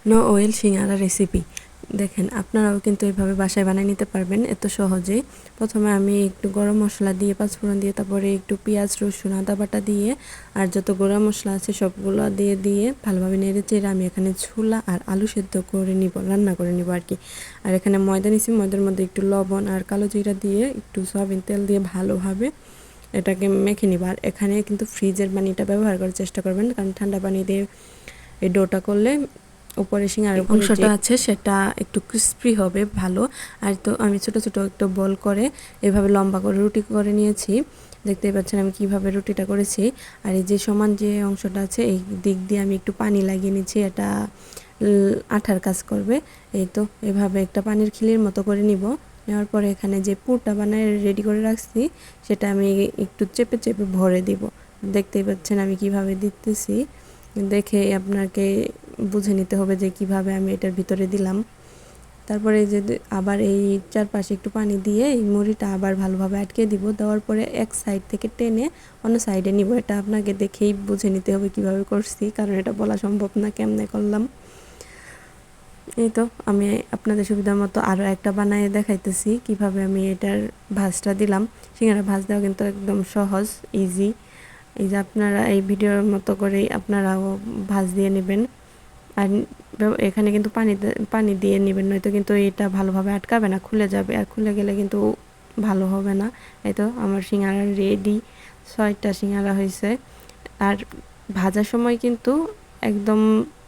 No oil সিঙ্গারা recipe. দেখেন আপনারাও কিন্তু এইভাবে বাসায় বানিয়ে নিতে পারবেন এত সহজেই। প্রথমে আমি একটু গরম মশলা দিয়ে পাঁচফোড়ন দিয়ে তারপরে একটু পেঁয়াজ রসুন আদা বাটা দিয়ে আর যত গরম মশলা আছে সবগুলো দিয়ে ভালোভাবে নেড়ে চেড়ে আমি এখানে ছোলা আর আলু সেদ্ধ করে নিব, রান্না করে নিব আর কি। আর এখানে ময়দা নিছি, ময়দার মধ্যে একটু লবণ আর কালো জিরা দিয়ে একটু সয়াবিন তেল দিয়ে ভালোভাবে এটাকে মেখে নিব। আর এখানে কিন্তু ফ্রিজের পানিটা ব্যবহার করার চেষ্টা করবেন, কারণ ঠান্ডা পানি দিয়ে এই ডোটা করলে উপরে সিঙ্গার অংশটা আছে সেটা একটু ক্রিস্পি হবে ভালো। আর তো আমি ছোট ছোট একটু বল করে এভাবে লম্বা করে রুটি করে নিয়েছি। দেখতেই পাচ্ছেন আমি কিভাবে রুটিটা করেছি। আর এই যে সমান যে অংশটা আছে এই দিক দিয়ে আমি একটু পানি লাগিয়ে নিচ্ছি, এটা আঠার কাজ করবে। এই তো এভাবে একটা পানির খিলির মতো করে নিব। নেওয়ার পরে এখানে যে পুরটা বানায় রেডি করে রাখছি সেটা আমি একটু চেপে চেপে ভরে দিব। দেখতেই পাচ্ছেন আমি কিভাবে দিতেছি, দেখে আপনাকে বুঝে নিতে হবে যে কিভাবে আমি এটার ভিতরে দিলাম। তারপরে যে আবার এই চারপাশে একটু পানি দিয়ে এই মুড়িটা আবার ভালোভাবে আটকে দিব। দেওয়ার পরে এক সাইড থেকে টেনে অন্য সাইডে নিব। এটা আপনাকে দেখেই বুঝে নিতে হবে কিভাবে করছি, কারণ এটা বলা সম্ভব না কেমনে করলাম। এই তো আমি আপনাদের সুবিধা মতো আরও একটা বানিয়ে দেখাইতেছি কিভাবে আমি এটার ভাঁজটা দিলাম। সিঙ্গারা ভাঁজ দেওয়া কিন্তু একদম সহজ, ইজি। এই যে আপনারা এই ভিডিওর মতো করেই আপনারাও ভাঁজ দিয়ে নেবেন। আর এখানে কিন্তু পানি দিয়ে নেবেন, নয়তো কিন্তু এটা ভালোভাবে আটকাবে না, খুলে যাবে। আর খুলে গেলে কিন্তু ভালো হবে না। এই তো আমার সিঙ্গারা রেডি, 6টা সিঙ্গারা হয়েছে। আর ভাজার সময় কিন্তু একদম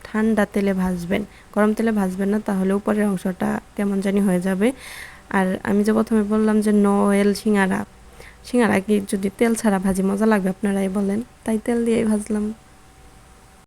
ঠান্ডা তেলে ভাজবেন, গরম তেলে ভাজবেন না, তাহলে উপরের অংশটা কেমন জানি হয়ে যাবে। আর আমি যে প্রথমে বললাম যে নো অয়েল সিঙ্গারা কি যদি তেল ছাড়া ভাজি মজা লাগবে আপনারাই বলেন, তাই তেল দিয়েই ভাজলাম।